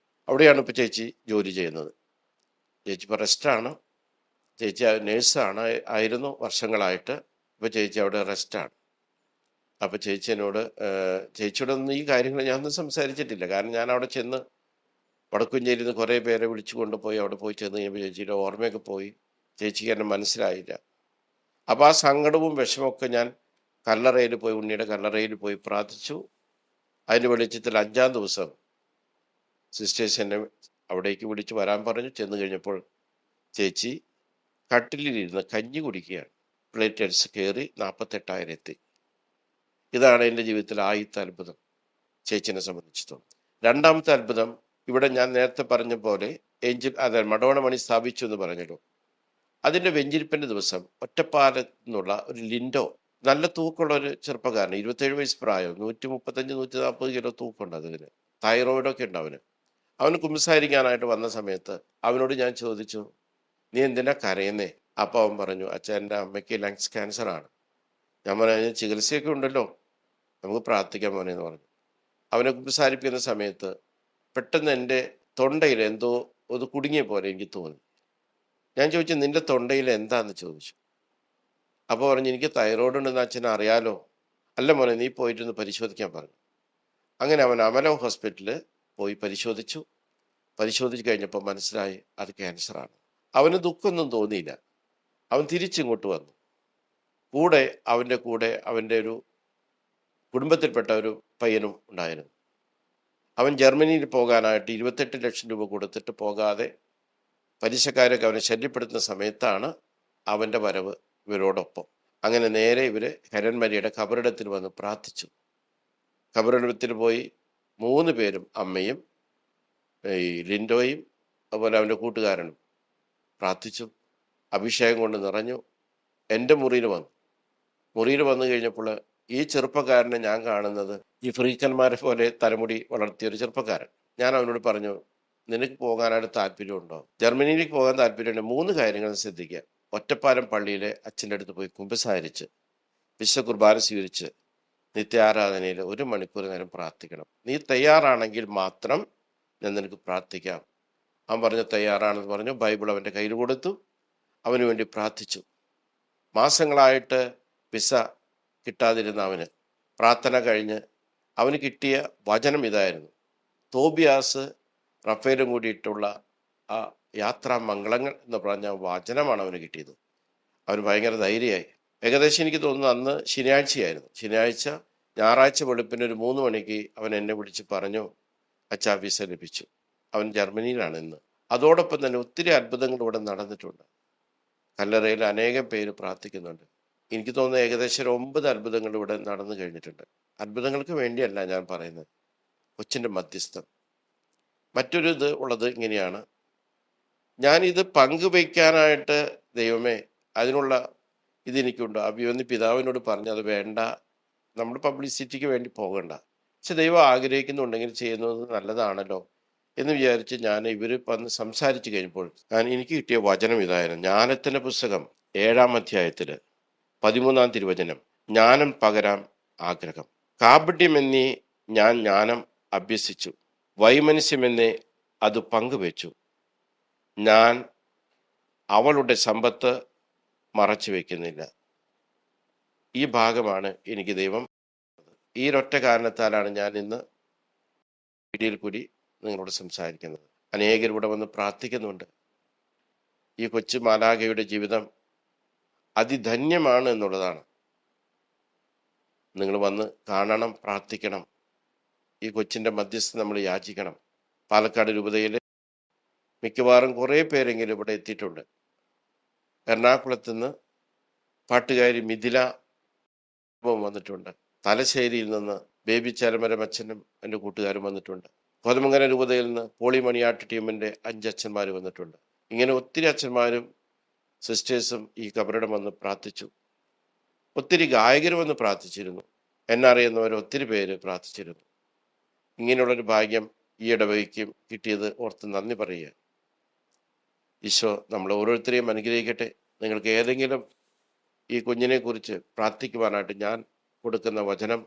അവിടെയാണ് ഇപ്പോൾ ചേച്ചി ജോലി ചെയ്യുന്നത്. ചേച്ചി ഇപ്പോൾ റെസ്റ്റാണ്. ചേച്ചി നേഴ്സാണ്, ആയിരുന്നു വർഷങ്ങളായിട്ട്. ഇപ്പോൾ ചേച്ചി അവിടെ റെസ്റ്റാണ്. അപ്പോൾ ചേച്ചി എന്നോട്, ചേച്ചിയോടൊന്നും ഈ കാര്യങ്ങൾ ഞാനൊന്നും സംസാരിച്ചിട്ടില്ല. കാരണം ഞാൻ അവിടെ ചെന്ന് വടക്കുംചേരിയിൽ നിന്ന് കുറേ പേരെ വിളിച്ചു കൊണ്ടുപോയി അവിടെ പോയി ചെന്ന് കഴിയുമ്പോൾ ചേച്ചിയുടെ ഓർമ്മയൊക്കെ പോയി. ചേച്ചിക്ക് എന്നെ മനസ്സിലായില്ല. അപ്പോൾ ആ സങ്കടവും വിഷമമൊക്കെ ഞാൻ കല്ലറയിൽ പോയി, ഉണ്ണിയുടെ കല്ലറയിൽ പോയി പ്രാർത്ഥിച്ചു. അതിൻ്റെ വെളിച്ചത്തിൽ 5-ാം ദിവസം സിസ്റ്റേഴ്സ് എന്നെ അവിടേക്ക് വിളിച്ച് വരാൻ പറഞ്ഞു. ചെന്ന് കഴിഞ്ഞപ്പോൾ ചേച്ചി കട്ടിലിരുന്ന് കഞ്ഞി കുടിക്കുകയാണ്. പ്ലേറ്ററ്റ്സ് കയറി 48,000 എത്തി. ഇതാണ് എൻ്റെ ജീവിതത്തിലെ ആദ്യത്തെ അത്ഭുതം ചേച്ചിനെ സംബന്ധിച്ചിടത്തോളം. രണ്ടാമത്തെ അത്ഭുതം, ഇവിടെ ഞാൻ നേരത്തെ പറഞ്ഞ പോലെ മടവണ മണി സ്ഥാപിച്ചു എന്ന് പറഞ്ഞല്ലോ. അതിൻ്റെ വെഞ്ചിരിപ്പിൻ്റെ ദിവസം ഒറ്റപ്പാലത്ത് നിന്നുള്ള ഒരു ലിൻഡോ, നല്ല തൂക്കമുള്ള ഒരു ചെറുപ്പക്കാരൻ, 27 വയസ്സ് പ്രായം, 135-140 കിലോ തൂക്കമുണ്ട്. അതിന് തൈറോയിഡൊക്കെ ഉണ്ട് അവന്. അവന് കുമ്പസാരിക്കാനായിട്ട് വന്ന സമയത്ത് അവനോട് ഞാൻ ചോദിച്ചു, നീ എന്തിനാ കരയുന്നേ? അപ്പോൾ അവൻ പറഞ്ഞു, അച്ഛൻ എൻ്റെ അമ്മയ്ക്ക് ലങ്സ് ക്യാൻസറാണ്. ഞാൻ പറഞ്ഞു, ചികിത്സയൊക്കെ ഉണ്ടല്ലോ, നമുക്ക് പ്രാർത്ഥിക്കാൻ മോനെ എന്ന് പറഞ്ഞു. അവനെ കുമ്പസാരിപ്പിക്കുന്ന സമയത്ത് പെട്ടെന്ന് എൻ്റെ തൊണ്ടയിൽ എന്തോ ഒന്ന് കുടുങ്ങിയ പോലെ എനിക്ക് തോന്നി. ഞാൻ ചോദിച്ചു, നിന്റെ തൊണ്ടയിൽ എന്താന്ന് ചോദിച്ചു. അപ്പോൾ പറഞ്ഞു, എനിക്ക് തൈറോയ്ഡ് ഉണ്ടെന്ന് അച്ഛനെ അറിയാലോ. അല്ല മോനെ, നീ പോയിട്ടൊന്ന് പരിശോധിക്കാൻ പറഞ്ഞു. അങ്ങനെ അവൻ അമല ഹോസ്പിറ്റലിൽ പോയി പരിശോധിച്ചു. പരിശോധിച്ച് കഴിഞ്ഞപ്പോൾ മനസ്സിലായി അത് ക്യാൻസറാണ്. അവന് ദുഃഖമൊന്നും തോന്നിയില്ല. അവൻ തിരിച്ചിങ്ങോട്ട് വന്നു. അവൻ്റെ കൂടെ അവൻ്റെ ഒരു കുടുംബത്തിൽപ്പെട്ട ഒരു പയ്യനും ഉണ്ടായിരുന്നു. അവൻ ജർമ്മനിയിൽ പോകാനായിട്ട് 28 ലക്ഷം രൂപ കൊടുത്തിട്ട് പോകാതെ പലിശക്കാരൊക്കെ അവനെ ശല്യപ്പെടുത്തുന്ന സമയത്താണ് അവൻ്റെ വരവ് ഇവരോടൊപ്പം. അങ്ങനെ നേരെ ഇവർ ഹെലൻ മരിയയുടെ ഖബറിടത്തിൽ വന്ന് പ്രാർത്ഥിച്ചു. ഖബറിടത്തിൽ പോയി 3 പേരും, അമ്മയും ഈ ലിൻഡോയും അതുപോലെ അവൻ്റെ കൂട്ടുകാരനും പ്രാർത്ഥിച്ചു. അഭിഷേകം കൊണ്ട് നിറഞ്ഞു. എൻ്റെ മുറിയിൽ വന്നു കഴിഞ്ഞപ്പോൾ ഈ ചെറുപ്പക്കാരനെ ഞാൻ കാണുന്നത് ഈ ഫ്രീക്കന്മാരെ പോലെ തലമുടി വളർത്തിയൊരു ചെറുപ്പക്കാരൻ. ഞാൻ അവനോട് പറഞ്ഞു, നിനക്ക് പോകാനായിട്ട് താല്പര്യമുണ്ടോ? ജർമ്മനിയിലേക്ക് പോകാൻ താല്പര്യമുണ്ട്. 3 കാര്യങ്ങൾ ശ്രദ്ധിക്കുക. ഒറ്റപ്പാലം പള്ളിയിലെ അച്ഛൻ്റെ അടുത്ത് പോയി കുമ്പസാരിച്ച് വിശുദ്ധ കുർബാന സ്വീകരിച്ച് നിത്യാരാധനയിൽ 1 മണിക്കൂർ നേരം പ്രാർത്ഥിക്കണം. നീ തയ്യാറാണെങ്കിൽ മാത്രം ഞാൻ നിനക്ക് പ്രാർത്ഥിക്കാം. അവൻ പറഞ്ഞു തയ്യാറാണെന്ന് പറഞ്ഞു. ബൈബിൾ അവൻ്റെ കയ്യിൽ കൊടുത്തു. അവന് വേണ്ടി പ്രാർത്ഥിച്ചു. മാസങ്ങളായിട്ട് വിസ കിട്ടാതിരുന്ന അവന് പ്രാർത്ഥന കഴിഞ്ഞ് അവന് കിട്ടിയ വചനം ഇതായിരുന്നു. തോബിയാസ് റഫേലും കൂടിയിട്ടുള്ള ആ യാത്രാ മംഗളങ്ങൾ എന്ന് പറഞ്ഞ വചനമാണ് അവന് കിട്ടിയത്. അവന് ഭയങ്കര ധൈര്യമായി. ഏകദേശം എനിക്ക് തോന്നുന്നു അന്ന് ശനിയാഴ്ചയായിരുന്നു. ഞായറാഴ്ച വെളുപ്പിന് ഒരു 3 മണിക്ക് അവൻ എന്നെ വിളിച്ച് പറഞ്ഞു, അച്ഛാ വിസ ലഭിച്ചു. അവൻ ജർമ്മനിയിലാണ് ഇന്ന്. അതോടൊപ്പം തന്നെ ഒത്തിരി അത്ഭുതങ്ങൾ ഇവിടെ നടന്നിട്ടുണ്ട്. കല്ലറയിൽ അനേകം പേര് പ്രാർത്ഥിക്കുന്നുണ്ട്. എനിക്ക് തോന്നുന്നു ഏകദേശം 9 അത്ഭുതങ്ങൾ ഇവിടെ നടന്നു കഴിഞ്ഞിട്ടുണ്ട്. അത്ഭുതങ്ങൾക്ക് വേണ്ടിയല്ല ഞാൻ പറയുന്നത്, കൊച്ചിൻ്റെ മധ്യസ്ഥം. മറ്റൊരു ഇത് ഉള്ളത് ഇങ്ങനെയാണ്. ഞാനിത് പങ്കുവയ്ക്കാനായിട്ട് ദൈവമേ അതിനുള്ള ഇതെനിക്കുണ്ട്. അഭിവന്ദി പിതാവിനോട് പറഞ്ഞു, അത് വേണ്ട, നമ്മൾ പബ്ലിസിറ്റിക്ക് വേണ്ടി പോകണ്ട. പക്ഷെ ദൈവം ആഗ്രഹിക്കുന്നുണ്ടെങ്കിൽ ചെയ്യുന്നത് നല്ലതാണല്ലോ എന്ന് വിചാരിച്ച് ഞാൻ ഇവർ വന്ന് സംസാരിച്ചു കഴിഞ്ഞപ്പോൾ എനിക്ക് കിട്ടിയ വചനം ഇതായിരുന്നു. ജ്ഞാനത്തിൻ്റെ പുസ്തകം 7-ാം അധ്യായത്തിൽ 13-ാം തിരുവചനം. ജ്ഞാനം പകരാം ആഗ്രഹം. കാപട്യമെന്നീ ഞാൻ ജ്ഞാനം അഭ്യസിച്ചു, വൈമനസ്യമെന്നേ അത് പങ്കുവെച്ചു. ഞാൻ അവളുടെ സമ്പത്ത് മറച്ചു വയ്ക്കുന്നില്ല. ഈ ഭാഗമാണ് എനിക്ക് ദൈവം. ഈ ഒറ്റ കാരണത്താലാണ് ഞാൻ ഇന്ന് വീഡിയോയിൽ കൂടി നിങ്ങളോട് സംസാരിക്കുന്നത്. അനേകർ ഇവിടെ വന്ന് പ്രാർത്ഥിക്കുന്നുണ്ട്. ഈ കൊച്ചു മാലാഖയുടെ ജീവിതം അതിധന്യമാണ് എന്നുള്ളതാണ്. നിങ്ങൾ വന്ന് കാണണം, പ്രാർത്ഥിക്കണം. ഈ കൊച്ചിൻ്റെ മധ്യസ്ഥം നമ്മൾ യാചിക്കണം. പാലക്കാട് രൂപതയിൽ മിക്കവാറും കുറേ പേരെങ്കിലും ഇവിടെ എത്തിയിട്ടുണ്ട്. എറണാകുളത്ത് നിന്ന് പാട്ടുകാരി മിഥില വന്നിട്ടുണ്ട്. തലശ്ശേരിയിൽ നിന്ന് ബേബി ചരമരമച്ഛനും എൻ്റെ കൂട്ടുകാരും വന്നിട്ടുണ്ട്. കോതമംഗലം രൂപതയിൽ നിന്ന് പോളി മണിയാട്ട് ടീമിൻ്റെ 5 അച്ഛന്മാർ വന്നിട്ടുണ്ട്. ഇങ്ങനെ ഒത്തിരി അച്ഛന്മാരും സിസ്റ്റേഴ്സും ഈ കബറിടം വന്ന് പ്രാർത്ഥിച്ചു. ഒത്തിരി ഗായകർ വന്ന് പ്രാർത്ഥിച്ചിരുന്നു. എന്നറിയുന്നവർ ഒത്തിരി പേര് പ്രാർത്ഥിച്ചിരുന്നു. ഇങ്ങനെയുള്ളൊരു ഭാഗ്യം ഈ ഇടവകയ്ക്കും കിട്ടിയത് ഓർത്ത് നന്ദി പറയുക. ഈശോ നമ്മൾ ഓരോരുത്തരെയും അനുഗ്രഹിക്കട്ടെ. നിങ്ങൾക്ക് ഏതെങ്കിലും ഈ കുഞ്ഞിനെ കുറിച്ച് പ്രാർത്ഥിക്കുവാനായിട്ട് ഞാൻ കൊടുക്കുന്ന വചനം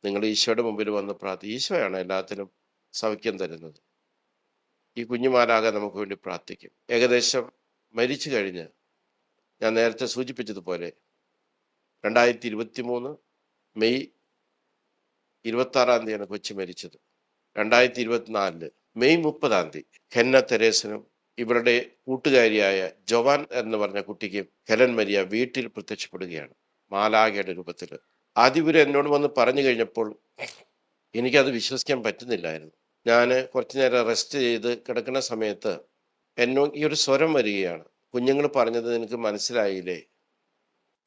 നിങ്ങൾ ഈശോയുടെ മുമ്പിൽ വന്ന് ഈശോയാണ് എല്ലാത്തിനും സൗഖ്യം തരുന്നത്. ഈ കുഞ്ഞുമാലാകെ നമുക്ക് വേണ്ടി പ്രാർത്ഥിക്കും. ഏകദേശം മരിച്ചു കഴിഞ്ഞ് ഞാൻ നേരത്തെ സൂചിപ്പിച്ചതുപോലെ 2023 മെയ് 26-ാം തീയതിയാണ് കൊച്ചു മരിച്ചത്. 2024 മെയ് 30 ഹെന്ന തെരേസനും ഇവരുടെ കൂട്ടുകാരിയായ ജോവാൻ എന്ന് പറഞ്ഞ കുട്ടിക്കും ഹെലൻ മരിയ വീട്ടിൽ പ്രത്യക്ഷപ്പെടുകയാണ് മാലാഖയുടെ രൂപത്തിൽ. ആദ്യം ഇവർ എന്നോട് വന്ന് പറഞ്ഞു കഴിഞ്ഞപ്പോൾ എനിക്കത് വിശ്വസിക്കാൻ പറ്റുന്നില്ലായിരുന്നു. ഞാൻ കുറച്ചു നേരം റെസ്റ്റ് ചെയ്ത് കിടക്കുന്ന സമയത്ത് ഈ ഒരു സ്വരം വരികയാണ്, കുഞ്ഞുങ്ങൾ പറഞ്ഞത് നിനക്ക് മനസ്സിലായില്ലേ?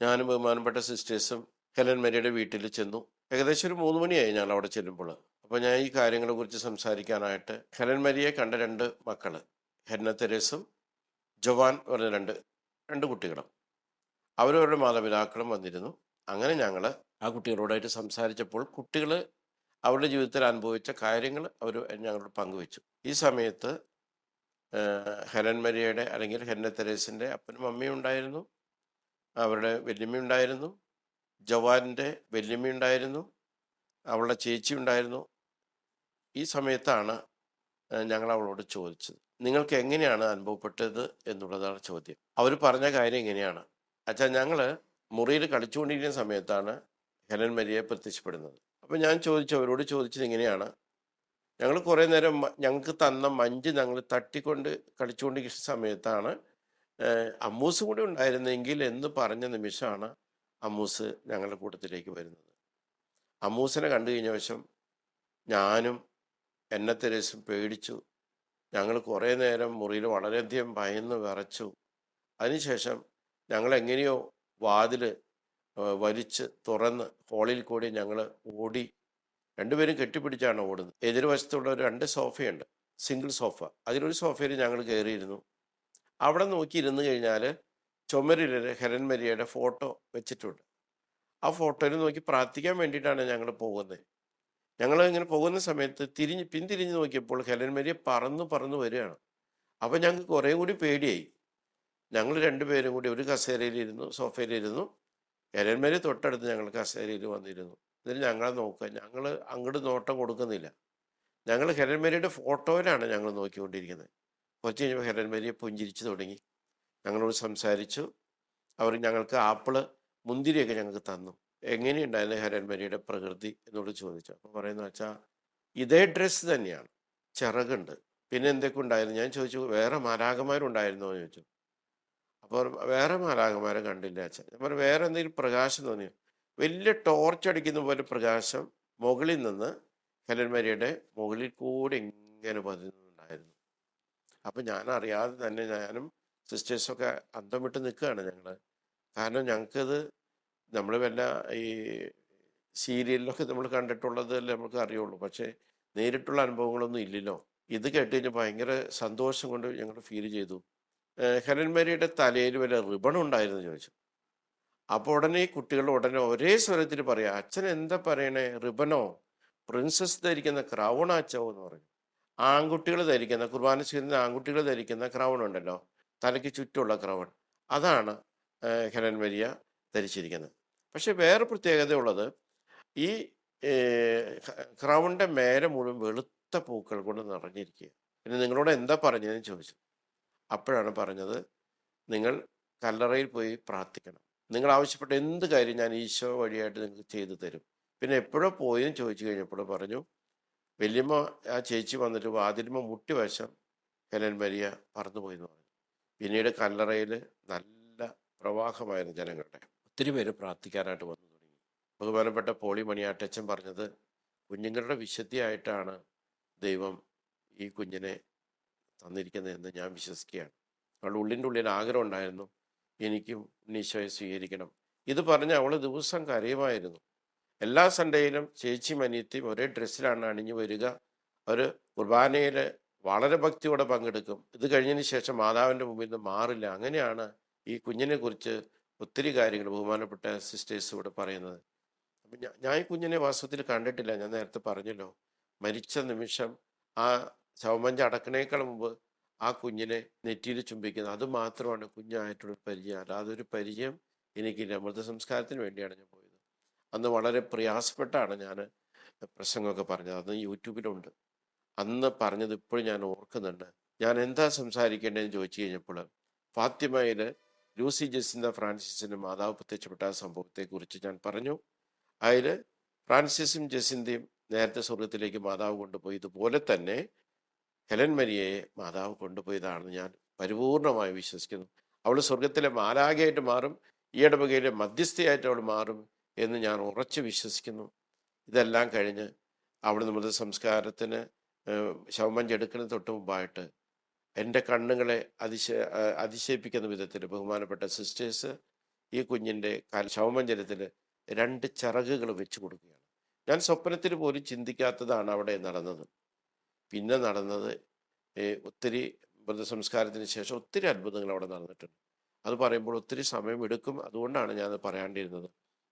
ഞാനും ബഹുമാനപ്പെട്ട സിസ്റ്റേഴ്സും ഹെലൻ മരിയയുടെ വീട്ടിൽ ചെന്നു. ഏകദേശം ഒരു 3 മണിയായി ഞങ്ങൾ അവിടെ ചെല്ലുമ്പോൾ. അപ്പോൾ ഞാൻ ഈ കാര്യങ്ങളെ കുറിച്ച് സംസാരിക്കാനായിട്ട് ഹെലൻ മരിയയെ കണ്ട 2 മക്കള്, ഹെന്ന തെരേസും ജോവാൻ പറഞ്ഞ രണ്ട് കുട്ടികളും, അവരവരുടെ മാതാപിതാക്കളും വന്നിരുന്നു. അങ്ങനെ ഞങ്ങൾ ആ കുട്ടികളോടായിട്ട് സംസാരിച്ചപ്പോൾ കുട്ടികൾ അവരുടെ ജീവിതത്തിൽ അനുഭവിച്ച കാര്യങ്ങൾ അവർ ഞങ്ങളോട് പങ്കുവെച്ചു. ഈ സമയത്ത് ഹെലൻ മരിയയുടെ അല്ലെങ്കിൽ ഹെന്ന തെരേസിൻ്റെ അപ്പനും അമ്മയും ഉണ്ടായിരുന്നു, അവരുടെ വല്യമ്മ ഉണ്ടായിരുന്നു, ജവാൻ്റെ വല്യമ്മ ഉണ്ടായിരുന്നു, അവളുടെ ചേച്ചി ഉണ്ടായിരുന്നു. ഈ സമയത്താണ് ഞങ്ങൾ അവളോട് ചോദിച്ചത്, നിങ്ങൾക്ക് എങ്ങനെയാണ് അനുഭവപ്പെട്ടത് എന്നുള്ളതാണ് ചോദ്യം. അവർ പറഞ്ഞ കാര്യം ഇങ്ങനെയാണ്, അച്ഛാ ഞങ്ങൾ മുറിയിൽ കളിച്ചുകൊണ്ടിരിക്കുന്ന സമയത്താണ് ഹെലൻ മരിയ പ്രത്യക്ഷപ്പെടുന്നത്. അപ്പം ഞാൻ അവരോട് ചോദിച്ചത് ഇങ്ങനെയാണ്, ഞങ്ങൾ കുറേ നേരം ഞങ്ങൾക്ക് തന്ന മഞ്ച് ഞങ്ങൾ തട്ടിക്കൊണ്ട് കളിച്ചുകൊണ്ടിരിക്കുന്ന സമയത്താണ് അമ്മൂസ് കൂടി ഉണ്ടായിരുന്നെങ്കിൽ എന്ന് പറഞ്ഞ നിമിഷമാണ് അമ്മൂസ് ഞങ്ങളുടെ കൂട്ടത്തിലേക്ക് വരുന്നത്. അമ്മൂസിനെ കണ്ടു കഴിഞ്ഞ വശം ഞാനും എന്നെ തെരേസും പേടിച്ചു. ഞങ്ങൾ കുറേ നേരം മുറിയിൽ വളരെയധികം ഭയന്ന് വിറച്ചു. അതിനുശേഷം ഞങ്ങൾ എങ്ങനെയോ വാതിൽ വലിച്ച് തുറന്ന് ഹോളിൽ കൂടി ഞങ്ങൾ ഓടി. രണ്ടുപേരും കെട്ടിപ്പിടിച്ചാണ് ഓടുന്നത്. എതിർവശത്തുള്ള 2 സോഫയുണ്ട്, സിംഗിൾ സോഫ. അതിലൊരു സോഫയിൽ ഞങ്ങൾ കയറിയിരുന്നു. അവിടെ നോക്കി ഇരുന്ന് കഴിഞ്ഞാൽ ചുമരിൽ ഹെലൻ മരിയയുടെ ഫോട്ടോ വെച്ചിട്ടുണ്ട്. ആ ഫോട്ടോയിൽ നോക്കി പ്രാർത്ഥിക്കാൻ വേണ്ടിയിട്ടാണ് ഞങ്ങൾ പോകുന്നത്. ഞങ്ങൾ ഇങ്ങനെ പോകുന്ന സമയത്ത് പിന്തിരിഞ്ഞ് നോക്കിയപ്പോൾ ഹെലൻ മരിയ പറന്ന് വരികയാണ്. അപ്പം ഞങ്ങൾക്ക് കുറേ കൂടി പേടിയായി. ഞങ്ങൾ 2 പേരും കൂടി ഒരു കസേരയിലിരുന്നു, സോഫയിലിരുന്നു. ഹെലൻ മരിയ തൊട്ടടുത്ത് ഞങ്ങൾ കസേരയിൽ വന്നിരുന്നു. എന്നിട്ട് ഞങ്ങളെ നോക്കുക, ഞങ്ങൾ അങ്ങോട്ട് നോട്ടം കൊടുക്കുന്നില്ല. ഞങ്ങൾ ഹെലൻ മരിയയുടെ ഫോട്ടോയിലാണ് ഞങ്ങൾ നോക്കിക്കൊണ്ടിരിക്കുന്നത്. കുറച്ച് കഴിഞ്ഞപ്പോൾ ഹെലൻ മരിയ പുഞ്ചിരിച്ച് തുടങ്ങി, ഞങ്ങളോട് സംസാരിച്ചു. അവർ ഞങ്ങൾക്ക് ആപ്പിള് മുന്തിരിയൊക്കെ ഞങ്ങൾക്ക് തന്നു. എങ്ങനെയുണ്ടായിരുന്നു ഹെലൻ മരിയയുടെ പ്രകൃതി എന്നോട് ചോദിച്ചു. അപ്പോൾ പറയുന്നത് വെച്ചാൽ ഇതേ ഡ്രസ്സ് തന്നെയാണ്, ചിറകുണ്ട്, പിന്നെ എന്തൊക്കെ ഉണ്ടായിരുന്നു. ഞാൻ ചോദിച്ചു വേറെ മാലാഖമാരുണ്ടായിരുന്നോ എന്ന് ചോദിച്ചു. അപ്പോൾ വേറെ മാലാഖമാരെ കണ്ടില്ല അച്ഛൻ. ഞാൻ പറഞ്ഞു വേറെ എന്തെങ്കിലും പ്രകാശം തോന്നിയോ? വലിയ ടോർച്ച് അടിക്കുന്ന പോലെ പ്രകാശം മുകളിൽ നിന്ന് ഹെലൻ മരിയയുടെ മുകളിൽ കൂടെ ഇങ്ങനെ പതിനുണ്ടായിരുന്നു. അപ്പം ഞാൻ അറിയാതെ തന്നെ ഞാനും സിസ്റ്റേഴ്സൊക്കെ അന്തം വിട്ട് നിൽക്കുകയാണ് ഞങ്ങൾ. കാരണം ഞങ്ങൾക്കത് നമ്മൾ വല്ല ഈ സീരിയലിലൊക്കെ നമ്മൾ കണ്ടിട്ടുള്ളതല്ലേ നമുക്ക് അറിയുള്ളൂ, പക്ഷേ നേരിട്ടുള്ള അനുഭവങ്ങളൊന്നും ഇല്ലല്ലോ. ഇത് കേട്ട് കഴിഞ്ഞാൽ ഭയങ്കര സന്തോഷം കൊണ്ട് ഞങ്ങൾ ഫീൽ ചെയ്തു. ഹെലൻ മരിയയുടെ തലയിൽ വല്ല റിബൺ ഉണ്ടായിരുന്നു ചോദിച്ചു. അപ്പോൾ ഉടനെ കുട്ടികൾ ഉടനെ ഒരേ സ്വരത്തിൽ പറയാം, അച്ഛൻ എന്താ പറയണേ, റിബണോ? പ്രിൻസസ് ധരിക്കുന്ന ക്രൗൺ അച്ചോ എന്ന് പറഞ്ഞു. ആൺകുട്ടികൾ ധരിക്കുന്ന, കുർബാന ചെയ്യുന്ന ആൺകുട്ടികൾ ധരിക്കുന്ന ക്രൗൺ ഉണ്ടല്ലോ, തലയ്ക്ക് ചുറ്റുമുള്ള ക്രൗൺ, അതാണ് ഹെലൻ മരിയ ധരിച്ചിരിക്കുന്നത്. പക്ഷെ വേറെ പ്രത്യേകത ഉള്ളത്, ഈ ക്രൗണിൻ്റെ മേലെ മുഴുവൻ വെളുത്ത പൂക്കൾ കൊണ്ട് നിറഞ്ഞിരിക്കുക. പിന്നെ നിങ്ങളോട് എന്താ പറഞ്ഞതെന്ന് ചോദിച്ചു. അപ്പോഴാണ് പറഞ്ഞത്, നിങ്ങൾ കല്ലറയിൽ പോയി പ്രാർത്ഥിക്കണം, നിങ്ങൾ ആവശ്യപ്പെട്ട എന്ത് കാര്യം ഞാൻ ഈശോ വഴിയായിട്ട് നിങ്ങൾക്ക് ചെയ്തു തരും. പിന്നെ എപ്പോഴോ പോയെന്ന് ചോദിച്ചു കഴിഞ്ഞപ്പോൾ പറഞ്ഞു, വല്യമ്മ ആ ചേച്ചി വന്നിട്ട് വാതിലുമ്മ മുട്ടി വശം ഹെലൻ മരിയ പറന്നുപോയി എന്ന് പറഞ്ഞു. പിന്നീട് കല്ലറയിൽ നല്ല പ്രവാഹമായിരുന്നു ജനങ്ങളുടെ. ഒത്തിരി പേര് പ്രാർത്ഥിക്കാനായിട്ട് വന്നു തുടങ്ങി. ബഹുമാനപ്പെട്ട പോളി മണിയാട്ടച്ചൻ പറഞ്ഞത്, കുഞ്ഞുങ്ങളുടെ വിശുദ്ധിയായിട്ടാണ് ദൈവം ഈ കുഞ്ഞിനെ തന്നിരിക്കുന്നതെന്ന് ഞാൻ വിശ്വസിക്കുകയാണ്. അവളുടെ ഉള്ളിൽ ആഗ്രഹം ഉണ്ടായിരുന്നു, എനിക്കും ഈശോയെ സ്വീകരിക്കണം. ഇത് പറഞ്ഞ് അവൾ ദിവസം കരയുമായിരുന്നു. എല്ലാ സൺഡേയിലും ചേച്ചിയും അനിയത്തിയും ഒരേ ഡ്രസ്സിലാണ് അണിഞ്ഞു വരിക. അവർ കുർബാനയിൽ വളരെ ഭക്തിയോടെ പങ്കെടുക്കും. ഇത് കഴിഞ്ഞതിന് ശേഷം മാതാവിൻ്റെ മുമ്പിൽ നിന്ന് മാറില്ല. അങ്ങനെയാണ് ഈ കുഞ്ഞിനെ കുറിച്ച് ഒത്തിരി കാര്യങ്ങൾ ബഹുമാനപ്പെട്ട സിസ്റ്റേഴ്സ് ഇവിടെ പറയുന്നത്. അപ്പം ഞാൻ ഈ കുഞ്ഞിനെ വാസ്തവത്തിൽ കണ്ടിട്ടില്ല. ഞാൻ നേരത്തെ പറഞ്ഞല്ലോ, മരിച്ച നിമിഷം ആ ശവമഞ്ച അടക്കണേക്കാൾ മുമ്പ് ആ കുഞ്ഞിനെ നെറ്റിയിൽ ചുംബിക്കുന്നത്, അത് മാത്രമാണ് കുഞ്ഞായിട്ടുള്ള പരിചയം. അല്ലാതെ ഒരു പരിചയം എനിക്കില്ല. മൃത സംസ്കാരത്തിന് വേണ്ടിയാണ് ഞാൻ പോയത്. അന്ന് വളരെ പ്രയാസപ്പെട്ടാണ് ഞാൻ പ്രസംഗമൊക്കെ പറഞ്ഞത്. അന്ന് യൂട്യൂബിലുണ്ട്. അന്ന് പറഞ്ഞത് ഇപ്പോഴും ഞാൻ ഓർക്കുന്നുണ്ട്. ഞാൻ എന്താ സംസാരിക്കേണ്ടതെന്ന് ചോദിച്ചു കഴിഞ്ഞപ്പോൾ ഫാത്തിമയിൽ ലൂസി ജെസിന്ത ഫ്രാൻസിസിന് മാതാവ് പ്രത്യക്ഷപ്പെട്ട ആ സംഭവത്തെക്കുറിച്ച് ഞാൻ പറഞ്ഞു. അതിൽ ഫ്രാൻസിസും ജെസിന്തയും നേരത്തെ സ്വർഗത്തിലേക്ക് മാതാവ് കൊണ്ടുപോയി. ഇതുപോലെ തന്നെ ഹെലൻ മരിയയെ മാതാവ് കൊണ്ടുപോയതാണെന്ന് ഞാൻ പരിപൂർണമായി വിശ്വസിക്കുന്നു. അവൾ സ്വർഗത്തിലെ മാലാഖയായിട്ട് മാറും, ഈ ഇടവകയിലെ മധ്യസ്ഥയായിട്ട് അവൾ മാറും എന്ന് ഞാൻ ഉറച്ചു വിശ്വസിക്കുന്നു. ഇതെല്ലാം കഴിഞ്ഞ് അവിടുന്ന് മൃതസംസ്കാരത്തിന് ശവമഞ്ചം എടുക്കുന്നതിന് തൊട്ട് മുമ്പായിട്ട് എൻ്റെ കണ്ണുകളെ അതിശയിപ്പിക്കുന്ന വിധത്തിൽ ബഹുമാനപ്പെട്ട സിസ്റ്റേഴ്സ് ഈ കുഞ്ഞിൻ്റെ ശവമഞ്ചരത്തിൽ 2 ചിറകുകൾ വെച്ച് കൊടുക്കുകയാണ്. ഞാൻ സ്വപ്നത്തിൽ പോലും ചിന്തിക്കാത്തതാണ് അവിടെ നടന്നത്. പിന്നെ നടന്നത് ഒത്തിരി മൃതസംസ്കാരത്തിന് ശേഷം ഒത്തിരി അത്ഭുതങ്ങൾ അവിടെ നടന്നിട്ടുണ്ട്. അത് പറയുമ്പോൾ ഒത്തിരി സമയം എടുക്കും, അതുകൊണ്ടാണ് ഞാനത് പറയാണ്ടിരുന്നത്.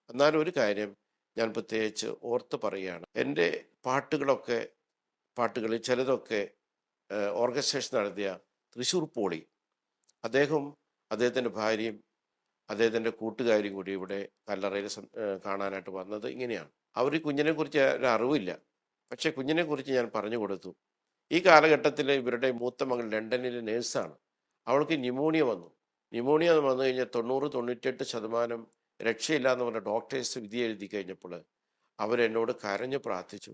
എന്നാലും ഒരു കാര്യം ഞാൻ പ്രത്യേകിച്ച് ഓർത്ത് പറയുകയാണ്. എൻ്റെ പാട്ടുകളിൽ ചിലതൊക്കെ ഓർക്കസ്ട്രേഷൻ നടത്തിയ തൃശ്ശൂർ പോളി, അദ്ദേഹത്തിൻ്റെ ഭാര്യയും അദ്ദേഹത്തിൻ്റെ കൂട്ടുകാരിയും കൂടി ഇവിടെ കല്ലറയിൽ കാണാനായിട്ട് വന്നത് ഇങ്ങനെയാണ്. അവർ ഈ കുഞ്ഞിനെക്കുറിച്ച് ഒരു അറിവില്ല, പക്ഷേ കുഞ്ഞിനെക്കുറിച്ച് ഞാൻ പറഞ്ഞു കൊടുത്തു. ഈ കാലഘട്ടത്തിൽ ഇവരുടെ മൂത്ത മകൾ ലണ്ടനിലെ നേഴ്സാണ്. അവൾക്ക് ന്യൂമോണിയ വന്നു കഴിഞ്ഞാൽ 90-98% രക്ഷയില്ല എന്ന് പറഞ്ഞ ഡോക്ടേഴ്സ് വിധി എഴുതി കഴിഞ്ഞപ്പോൾ അവരെന്നോട് കരഞ്ഞ് പ്രാർത്ഥിച്ചു,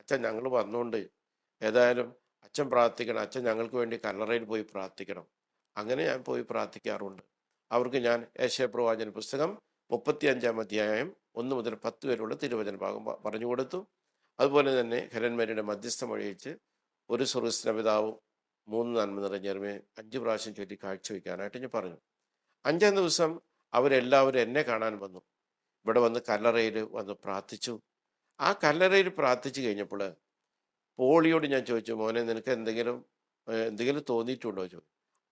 അച്ഛൻ ഞങ്ങൾ വന്നുകൊണ്ട് ഏതായാലും അച്ഛൻ പ്രാർത്ഥിക്കണം, അച്ഛൻ ഞങ്ങൾക്ക് വേണ്ടി കല്ലറയിൽ പോയി പ്രാർത്ഥിക്കണം. അങ്ങനെ ഞാൻ പോയി പ്രാർത്ഥിക്കാറുണ്ട്. അവർക്ക് ഞാൻ യേശയ്യാപ്രവാചന പുസ്തകം 35-ാം അധ്യായം 1 മുതൽ 10 വരെയുള്ള തിരുവചന ഭാഗം പറഞ്ഞു കൊടുത്തു. അതുപോലെ തന്നെ ഹെലൻ മരിയുടെ മധ്യസ്ഥം വഴിയിച്ച് ഒരു സ്വർഗ്ഗസ്ഥ പിതാവും 3 നന്മ നിറഞ്ഞ 5 പ്രാവശ്യം ചൊല്ലി കാഴ്ചവെക്കാനായിട്ട് ഞാൻ പറഞ്ഞു. 5-ാം ദിവസം അവരെല്ലാവരും എന്നെ കാണാൻ വന്നു. ഇവിടെ വന്ന് കല്ലറയിൽ വന്ന് പ്രാർത്ഥിച്ചു. ആ കല്ലറയിൽ പ്രാർത്ഥിച്ചു കഴിഞ്ഞപ്പോൾ പോളിയോട് ഞാൻ ചോദിച്ചു, മോനെ നിനക്ക് എന്തെങ്കിലും തോന്നിയിട്ടുണ്ടോ ചോദിച്ചു.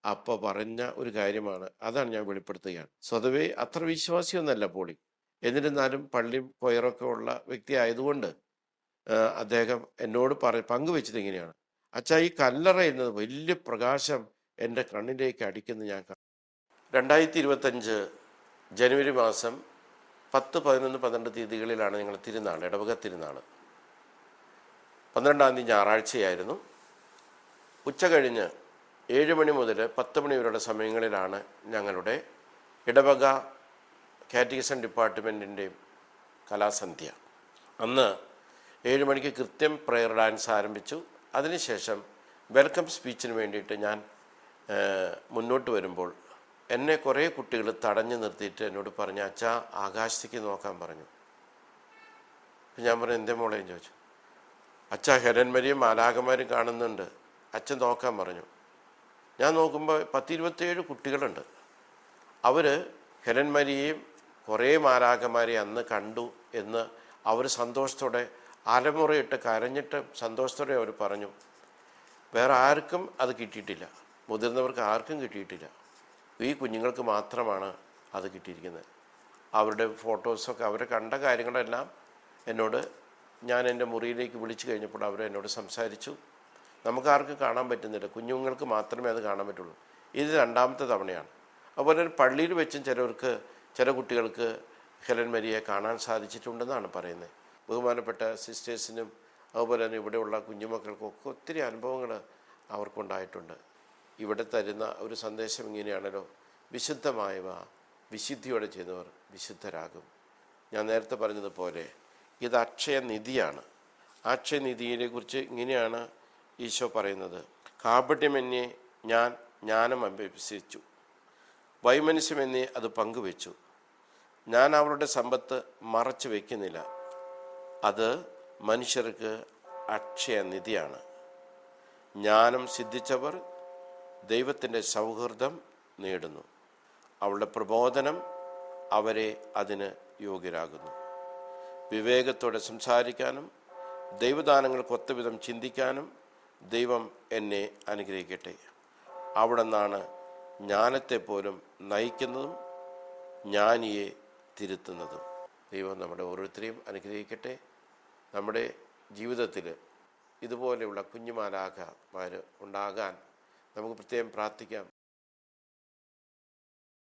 അപ്പോൾ പറഞ്ഞ ഒരു കാര്യമാണ്, അതാണ് ഞാൻ വെളിപ്പെടുത്തുകയാണ്. സ്വതവേ അത്ര വിശ്വാസിയൊന്നല്ല പോളി, എന്നിരുന്നാലും പള്ളിയും കൊയറൊക്കെ ഉള്ള വ്യക്തി ആയതുകൊണ്ട് അദ്ദേഹം എന്നോട് പങ്കുവെച്ചത് ഇങ്ങനെയാണ്, അച്ഛാ ഈ കല്ലറ എന്നത് വലിയ പ്രകാശം എൻ്റെ കണ്ണിലേക്ക് അടിക്കുന്ന ഞാൻ 2025 ജനുവരി മാസം 10, 11, 12 തീയതികളിലാണ് ഞങ്ങൾ തിരുനാൾ, ഇടവക തിരുനാൾ. 12-ാം തീയതി ഞായറാഴ്ചയായിരുന്നു. ഉച്ച കഴിഞ്ഞ് 7 മണി മുതൽ 10 മണി വരെയുള്ള സമയങ്ങളിലാണ് ഞങ്ങളുടെ ഇടവക കാറ്റഗിസം ഡിപ്പാർട്ട്മെൻറ്റിൻ്റെയും കലാസന്ധ്യ. അന്ന് 7 മണിക്ക് കൃത്യം പ്രെയർ ഡാൻസ് ആരംഭിച്ചു. അതിനുശേഷം വെൽക്കം സ്പീച്ചിന് വേണ്ടിയിട്ട് ഞാൻ മുന്നോട്ട് വരുമ്പോൾ എന്നെ കുറേ കുട്ടികൾ തടഞ്ഞു നിർത്തിയിട്ട് എന്നോട് പറഞ്ഞു, അച്ഛാ ആകാശത്തേക്ക് നോക്കാൻ പറഞ്ഞു. ഞാൻ പറഞ്ഞു, എന്തേ മോളെയും ചോദിച്ചു. അച്ഛാ ഹെലൻ മരിയും മാലാഖമാരും കാണുന്നുണ്ട്, അച്ഛൻ നോക്കാൻ പറഞ്ഞു. ഞാൻ നോക്കുമ്പോൾ 10-27 കുട്ടികളുണ്ട്. അവർ ഹെലൻ മരിയെയും കുറേ മാലാഖമാരെ അന്ന് കണ്ടു എന്ന് അവർ സന്തോഷത്തോടെ അലമുറയിട്ട് കരഞ്ഞിട്ട് സന്തോഷത്തോടെ അവർ പറഞ്ഞു. വേറെ ആർക്കും അത് കിട്ടിയിട്ടില്ല, മുതിർന്നവർക്ക് ആർക്കും കിട്ടിയിട്ടില്ല. ഈ കുഞ്ഞുങ്ങൾക്ക് മാത്രമാണ് അത് കിട്ടിയിരിക്കുന്നത്. അവരുടെ ഫോട്ടോസൊക്കെ അവർ കണ്ട കാര്യങ്ങളെല്ലാം എന്നോട് ഞാൻ എൻ്റെ മുറിയിലേക്ക് വിളിച്ചു കഴിഞ്ഞപ്പോൾ അവരെന്നോട് സംസാരിച്ചു. നമുക്കാർക്കും കാണാൻ പറ്റുന്നില്ല, കുഞ്ഞുങ്ങൾക്ക് മാത്രമേ അത് കാണാൻ പറ്റുള്ളൂ. ഇത് 2ാമത്തെ തവണയാണ്. അതുപോലെ പള്ളിയിൽ വെച്ചും ചില കുട്ടികൾക്ക് ഹെലൻ മരിയെ കാണാൻ സാധിച്ചിട്ടുണ്ടെന്നാണ് പറയുന്നത്. ബഹുമാനപ്പെട്ട സിസ്റ്റേഴ്സിനും അതുപോലെ തന്നെ ഇവിടെയുള്ള കുഞ്ഞുമക്കൾക്കൊക്കെ ഒത്തിരി അനുഭവങ്ങൾ അവർക്കുണ്ടായിട്ടുണ്ട്. ഇവിടെ തരുന്ന ഒരു സന്ദേശം ഇങ്ങനെയാണല്ലോ, വിശുദ്ധമായവ വിശുദ്ധിയോടെ ചെയ്യുന്നവർ വിശുദ്ധരാകും. ഞാൻ നേരത്തെ പറഞ്ഞതുപോലെ ഇത് അക്ഷയനിധിയാണ്. അക്ഷയനിധിയെക്കുറിച്ച് ഇങ്ങനെയാണ് ഈശോ പറയുന്നത്, കാപട്യമെന്നെ ഞാൻ ജ്ഞാനം അഭ്യസിച്ചു, വൈമനസ്യമെന്നെ അത് പങ്കുവെച്ചു. ഞാൻ അവരുടെ സമ്പത്ത് മറച്ചു വയ്ക്കുന്നില്ല, അത് മനുഷ്യർക്ക് അക്ഷയനിധിയാണ്. ജ്ഞാനം സിദ്ധിച്ചവർ ദൈവത്തിൻ്റെ സൗഹൃദം നേടുന്നു, അവളുടെ പ്രബോധനം അവരെ അതിന് യോഗ്യരാകുന്നു. വിവേകത്തോടെ സംസാരിക്കാനും ദൈവദാനങ്ങൾക്ക് വിധം ചിന്തിക്കാനും ദൈവം എന്നെ അനുഗ്രഹിക്കട്ടെ. അവിടെ നിന്നാണ് ജ്ഞാനത്തെപ്പോലും നയിക്കുന്നതും ജ്ഞാനിയെ തിരുത്തുന്നതും. ദൈവം നമ്മുടെ ഓരോരുത്തരെയും അനുഗ്രഹിക്കട്ടെ. നമ്മുടെ ജീവിതത്തിൽ ഇതുപോലെയുള്ള കുഞ്ഞുമാലാഖമാർ ഉണ്ടാകാൻ നമുക്ക് പ്രത്യേകം പ്രാർത്ഥിക്കാം.